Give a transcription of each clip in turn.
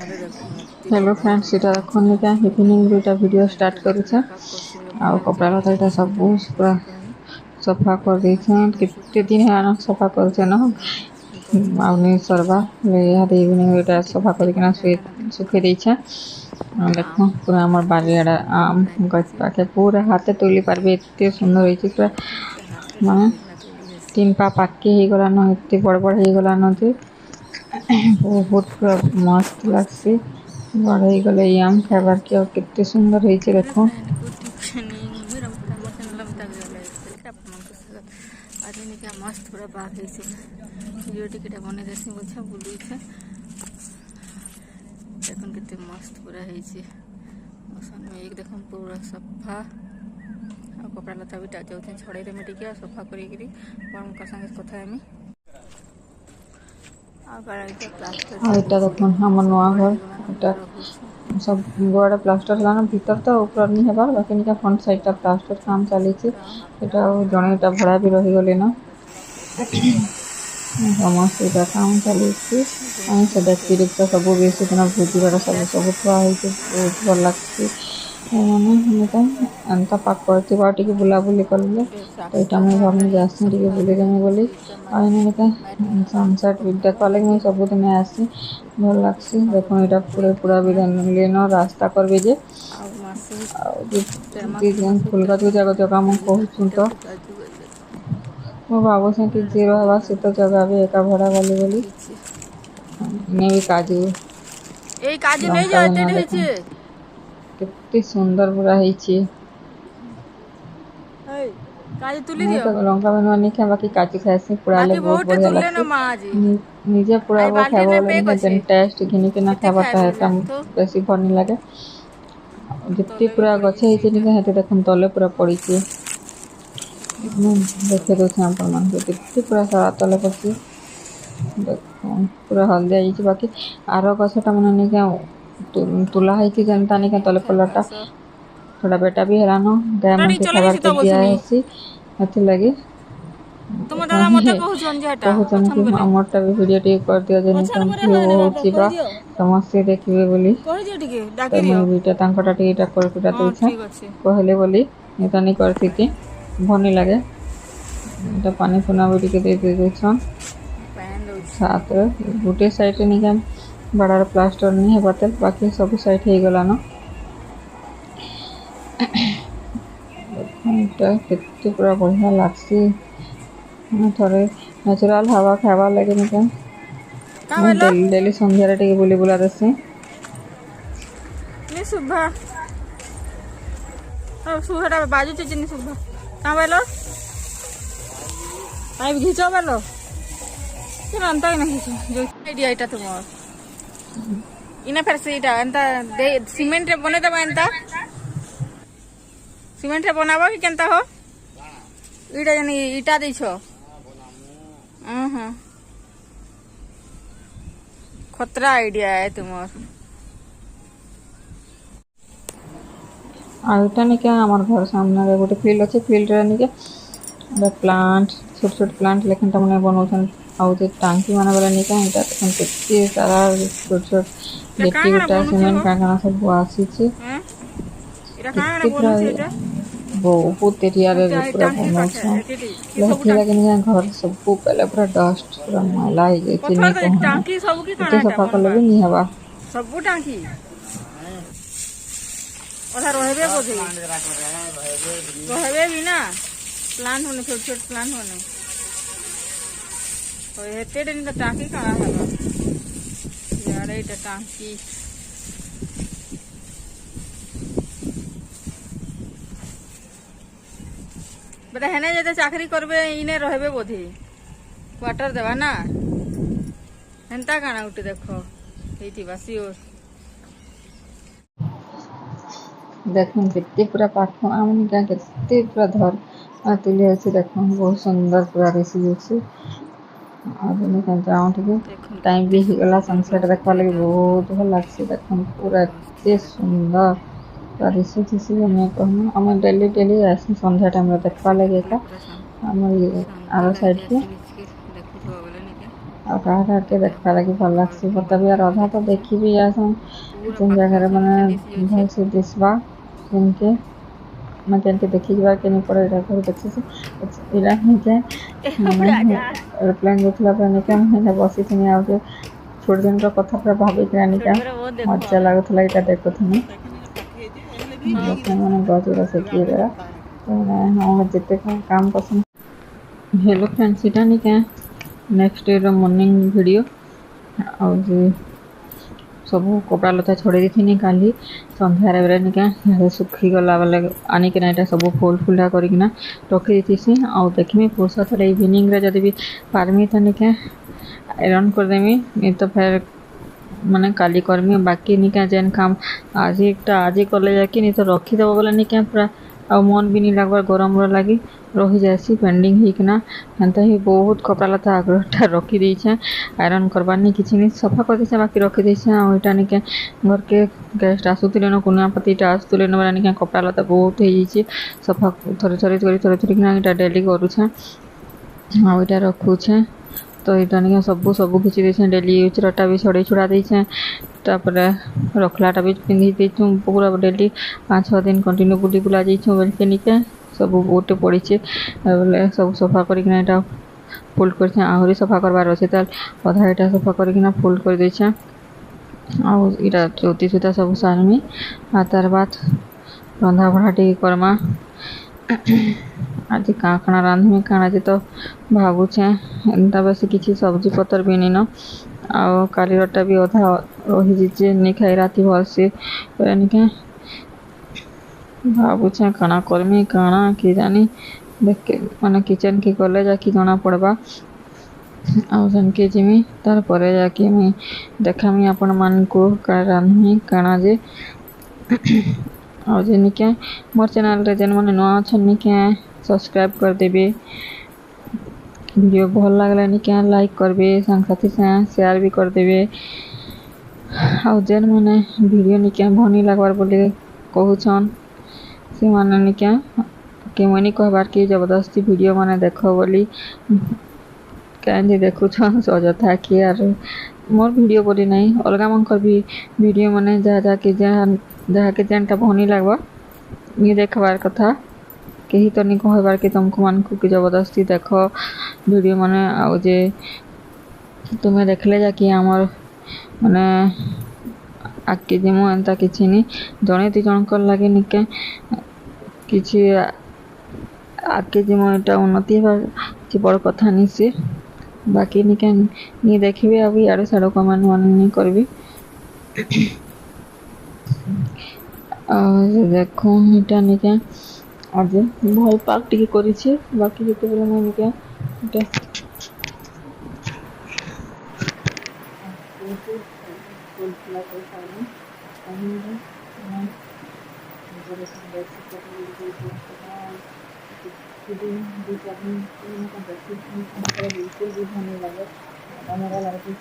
Hello friends, इटा देखनी क्या इवनिंग दुईटा वीडियो स्टार्ट करुचे आ कपड़ा लता इटा सब पूरा सफा कर देछन। कितने दिन है सफा करुचे न आउनी सरवा इहादे इवनिंग इटा सफा करकिना सुखे देछे। देखो पूरा हमर बारियाडा आम गछ पाखे पूरा हाथे तोली पारबे एते सुंदर होइछि। पूरा माने तीन पा पाके हे गला न एते बड़ बड़ हे गला न जे बहुत पूरा मस्त लगसी। बड़ हो गले आम खाबार के कितने सुंदर होइछि देखो। मस्त पूरा बाग वीडियो टिकेटा बने देसी बुझा बुलुई छे देखन कितने मस्त पूरा है मौसम में एक देखम पूरा सफा आ कपड़ा लता भी टाजा होते छड़े रे मेटिके सफा करी बड़ का संगे कथा हेमी एटा देखो हमर नवा घर एटा सब गोड़ा प्लास्टर लाना भीतर तो ऊपर नहीं हेबार बाकी निका फ्रंट साइड टा प्लास्टर काम चली छे। एटा जणे एटा भड़ा भी रही गले ना समस्त एटा काम चली छे। आई से देखि रिक्शा सब बेसी दिन भूजिबार सब थुआ होई छे बहुत भल लागछि। माने निका अंता पाक करथि बाटी के बुला बुली करले तो एटा मैं भाबनी जास्ती टिके बुली देमी बोली आई निका सनसेट देखा लगे मैं सब दिन आसी भल लागछि। देखो एटा पूरा विधान लेनो रास्ता करबे जे फुलगा जगह जगह मैं कहूँ तो मो बाबू से कि जीरो हवा शीत जगह भी एका भड़ा गली बोली ने भी काजू ए काजू नहीं लंका जाते धनिया रही देखो छे कितनी सुंदर पूरा है काजू तुली मैं दियो तो लंका धनिया नहीं खाए बाकी काजू खाए पूरा ले बाकी बहुत बहुत बढ़िया तुलले न लगती। माँ जी निजे पूरा आई वो बाल्टी खाइबा ने बोले पैक निका अच्छे जन टेस्ट घिनी के ना कितने खाइबा खाए ता बोला तो बेसी भल नहीं लगे। जितनी तले भी पूरा पड़ी गछ है सीटा निका हेते देखन तले पूरा पड़ी छे। देखे दो सैंपल मान के कितनी पूरा सारा तले पड़ी देखो पूरा हल्दी आई बाकी आर गछटा मन निका तुला है जनता निका तले पड़ाटा थोड़ा बेटा भी हेरान गाय मन के चले खाबार जाइए के तो दिया बसनी हेसी हथि लगी तुम दादा मत कहूछन जेटा कहूचन पछन कि गले हमरटा भी वीडियो टिके कर दियो जे पछन निका करे व्यू रे बाबा होछि कहि बा दियो समस्त देखिबे बोली कहि दियो टिके डाकी तो दियो मैं बीटा तांकोटा टिकेटा कर कुटा हां दोछे ठीक अछि कहले बोली नेता नहीं करथि भनी लगे एटा पानी पुना भी टिके दे दोछन पैन दो साथ गोटे साइड रे निका बड़ा प्लास्टर नहीं है बतल बाकी सब साइड हे गला न एटा कितने पूरा बढ़िया लागसी। थोड़े नेचुरल हवा खावा लगे निका का मैं बेलो डेली संध्या रे टिके बुली बुला देसी नि सुभा ओ सुहरा बाजू चिनी सुभा का बेलो आई घिचो बेलो कि अंता नहीं घिचो जो आईडिया इटा तुमर इना फिर से इटा अंता दे सीमेंट रे बने दबा अंता सीमेंट रे बनाबो कि केनता हो इटा जनी इटा दैछो हां खतरा आइडिया है तुमर आइटा नहीं क्या हमारे घर सामने रे गोटे फील्ड अच्छे फील्ड रे नहीं क्या प्लांट छोट छोट प्लांट लेकिन तमने बनाउछन आउ जे टांकी माने वाला नहीं क्या एटा तखन कितने सारा छोट छोट इटा गिट्टी काना उटा बनुछे सीमेंट हो काना सब आसी छे हैं इटा काना कितने पूरा बनुछे इटा बहुत एरिया रे पूरा टांकी पाखे बनाउछन एकेटी कि सब लखी टांकी लगे नहीं घर सब पहले पूरा डस्ट पूरा मैला ही जे पत्थर नहीं तो कहना टांकी सब की एते काना सफा कर बनबा लेबे नहीं हवा सब टांकी ओथा रहबे बोझे रहबे भी ना प्लांट होने छोट छोट प्लांट होने तो हेते दिन तो टांकी काना है यार एटा टांकी बेटा हेने जते चाकरी करबे इने रहबे बोधे क्वार्टर देवा ना हेंता काना उठे देखो हेती बासी और देखो कितने पूरा पाख आम क्या कितने पूरा धर तुले अच्छे देखो बहुत सुंदर पूरा रेसी अच्छे आदमी का जाऊँ ठीक टाइम भी गला सनसेट देखा लगे बहुत भल लगसी देखो पूरा एते सुंदर पूरा रेसी थी मैं कहूँ आम डेली डेली आसी संध्या टाइम देखा लगे का आम आर साइड के ଆଉ କାହା କାହାକେ ଦେଖବା ଲାଗି ଭଲ୍ ଲାଗ୍ସି ମତେ ବି। ଆର୍ ଅଧା ତ ଦେଖି ବି ଯାଏସନ୍ पूरा ଯେନ୍ पाखा ଜାଗାରେ सब ମାନେ दिस जाउछे। ଭଲ୍ସେ ଦିସ୍ବା ଯେନ୍କେ ମାନେ ଯେନ୍କେ ଦେଖି ଯିବାର୍ କେ ନି ପଡ଼େ ଇଟା ଘରେ ଦେଖିସି। ଇଟା ନିକେ ମାନେ उड़ा जा ଏରୋପ୍ଲେନ୍ ଯାଉଥିଲା ପରେ ନିକେ ମାନେ ବସିଥିନି ଆଉ ଯେ ଛୋଟ୍ ଦିନର କଥା ପୁରା ଭାବିକିନା छोटे ନିକା बड़ा बहुत देखो ମଜା ଲାଗୁଥିଲା ଇଟା ଦେଖୁଥିନି। हाँ ଏରୋପ୍ଲେନ୍ ମାନେ ଗଜୁରା ସେକିଦେଲା ତ ହଁ ଯେତେ କାମ୍ କରସନ୍। हेलो फ्रेंड्स इटा निके नेक्स्ट डे रो मॉर्निंग वीडियो ଆଉ ଯେ ସବୁ କପଡ଼ା ଲତା ଛଡ଼େଇ ଦେଇଥିନି କାଲି ସନ୍ଧ୍ୟାରେ ବେଲେ ନିକେ ଶୁଖିଗଲା ବେଲେ ଆନିକିନା ଇଟା ସବୁ ଫୋଲ୍ଡ ଫୁଲ୍ଡା କରିକିନା ରଖି ଦେଇଥିସି। ଆଉ ଦେଖ୍ମି ଫୁର୍ସତରେ ଇଭିନିଂରେ ଯଦି ବି ପାର୍ମି ତ ନିକେ ଆଇରନ୍ କରିଦେମି ନି ତ ଫେର୍ ମାନେ କାଲି କର୍ମି। ବାକି ନିକେ ଯେନ୍ କାମ୍ ଆଜି କଲେ ଯାଇକି ନି ତ ରଖିଦେବ ବେଲେ ନିକେ ପୁରା ଆଉ ମନ୍ ବି ନି ଲାଗ୍ବାର୍ ଗରମ୍ର ଲାଗି ରହିଯାଏସି ପେଣ୍ଡିଂ ହେଇକିନା। ହେନ୍ତା ହିଁ ବହୁତ୍ କପଡ଼ା ଲତା ଆଗ୍ରଟା ରଖିଦେଇଛେଁ ଆଇରନ୍ କର୍ବାର୍ ନି କିଛି ନି ସଫା କରିଦେଇଛେଁ ବାକି ରଖିଦେଇଛେଁ। ଆଉ ଇଟା ନିକେ ଘର୍କେ ଗେଷ୍ଟ୍ ଆସୁଥିଲେନ କୁନିଆ ପତିଟା ଆସୁଥିଲେନ ବେଲେ ନିକେ କପଡ଼ା ଲତା ବହୁତ୍ ହେଇଯାଇଛେ ସଫା ଥରେ କିନା ଇଟା ଡେଲି କରୁଛେଁ। ଆଉ ଇଟା ରଖୁଛେଁ ତ ଇଟା ନିକେ ସବୁ କିଛି ଦେଇଛେଁ ଡେଲି ୟୁଜ୍ରଟା ବି ଛଡ଼େଇ ଛୁଡ଼ା ଦେଇଛେଁ। ତାପରେ ରଖ୍ଲାଟା ବି ପିନ୍ଧି ଦେଇଛୁଁ ପୁରା ଡେଲି 5-6 ଦିନ୍ କଣ୍ଟିନ୍ୟୁ ବୁଲି ବୁଲା ଯାଇଛୁଁ ବେଲ୍କେ ନିକେ ସବୁ ଗୁଟେ ପଡ଼ିଛେ ବେଲେ ସବୁ ସଫା କରିକିନା ଇଟା ଫୋଲ୍ଡ କରିଛେଁ। ଆହୁରି ସଫା करवार ଅଛେ ତାଏଲ୍ ଅଧା ଇଟା ସଫା କରିକିନା ଫୋଲ୍ଡ କରିଦେଇଛେଁ। ଆଉ ଇଟା ଚଉତି ସୁତା ସବୁ ସାର୍ମି ଆଉ ତାର୍ ବାଦ୍ ରନ୍ଧା ବଢ଼ା ଟିକେ କର୍ମା। ଆଜି କାଣା ରାନ୍ଧ୍ମି କାଣା ଯେ ତ ଭାବୁଛେଁ ଏନ୍ତା ବେଶୀ କିଛି ସବ୍ଜି ପତର୍ ବି ନିନ। ଆଉ କାଲିରଟା ବି ଅଧା ରହିଯାଇଛେ ନି ଖାଇ ରାତି ଭଲ୍ସେ ବେଲେ ନିକେ ଭାବୁଛେଁ କାଣା କର୍ମି କାଣା କେଜାନି ଦେଖେ ମାନେ କିଚେନ୍ କେ ଗଲେ ଯାଇକି ଜଣା ପଡ଼୍ବା। ଆଉ ସେନ୍କେ ଯିମି ତାର୍ ପରେ ଯାଇକି ମୁଇଁ ଦେଖାମି ଆପଣ ମାନଙ୍କୁ କାଣା ରାନ୍ଧ୍ମି କାଣା ଯେ ଆଉ ଯେ ନିକେ ମୋର୍ ଚ୍ୟାନେଲ୍ରେ ଯେନ୍ ମାନେ ନୂଆ ଅଛନ୍ ନିକେ ସବ୍सक्राइब କରିଦେବେ। वीडियो भल लागले निके लाइक करबे साथी साथ शेयर भी करदेबे। ଆଉ ଯେନ୍ ମାନେ ଭିडिଓ ନିକେ ଭଲ୍ ନି ଲାଗ୍ବାର୍ ବୋଲି କହୁଛନ୍ से माने निके के मुई ନି कहबाର୍ कि जबरदस्ती वीडियो माने देख बोली काहे देखुछन अଯଥା कि आर मोर वीडियो बोली नहीं अलगा मनकर भी वीडियो माने जहाँके जेनटा भल नी लागबा नी देखबार कथा केही तो नी कहबार कि तुमको मानकु कि जबरदस्ती देख वीडियो माने आउ जे तुमे देखले जाकि आमर माने आगे जिमु एंता किछि नी जणे दी जनकर लागे निके किछि आगे जिमु एटा उन्नति हेबा कि बड़ कथा नी से बाकी निके नी देखबे अब याडे साडो कमेंट मान नी करबी। देखो इटा निके आज भल पार्क टिके करिछि बाकी जते बेले मैं निके इटा बिल्कुल भी भल नहीं लगे मेरा लगे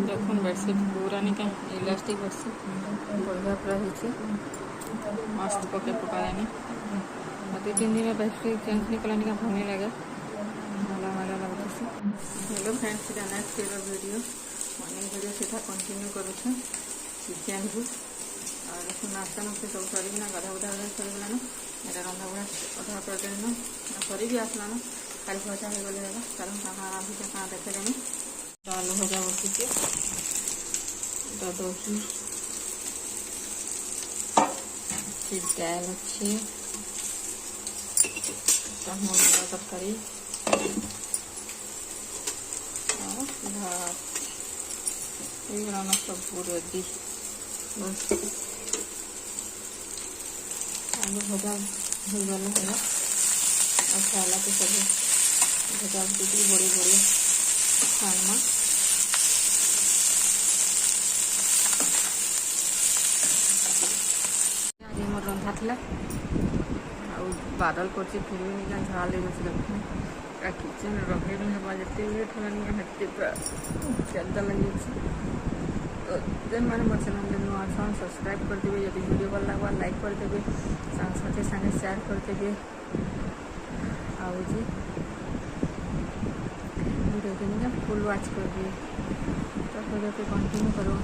देखुन बेडसीट पूरा निके इलास्टिक बेडसीट बढ़िया पूरा ହେଇଛି मस्त पके पकालानी। 2-3 दिन में बेडसीट चेंज नहीं कला निका भल नहीं लगे मैला लगुଛି। हेलो फ्रेंड्स इटा next day video morning video सीधा कंटिन्यू करूँ किचन को और देखो नाश्ता नुस्ता सब सरीना गाधा बुधा सरीगलान एटा रंधा बुढ़ा अधा करदेन सरी भी आसलान खाली भजा हो गले है कारण कहाँ रांधुचे कहाँ देखेदेमी। आलू भजा बसीचे दही डाल अच्छे मुनगा तरकारी भात सब रेडी बस आलू भजा हो गला है और खाला तो सब भजा भुजी बड़ी बड़ी खाना ଥିଲା ଆଉ ବାଦଲ କରୁଛି ଫିर ବି ନିକା ଝାଳ ହେଇଯାଉଛି ଦେଖୁନି ପୁରା କିଚେନ୍ ରଗେଇ ହେବା ଯେତେ ଲେଟ୍ ହେଲାନି ହେତେ ପୁରା ଜ୍ୟାଦା ଲାଗିଯାଉଛି। ଯେନ୍ମାନେ ମୋ ଚ୍ୟାନେଲ୍ରେ ନୂଆ ଅଛନ୍ ସବସ୍କ୍ରାଇବ୍ କରିଦେବେ, ଯଦି ଭିଡ଼ିଓ ଭଲ ଲାଗବା ଲାଇକ୍ କରିଦେବେ, ସାଙ୍ଗସାଥି ସାଙ୍ଗେ ସେୟାର କରିଦେବେ। ଆଉ ଯେ वीडियो के लिए फुल वॉच कर दिए तो वीडियो को कंटिन्यू करो।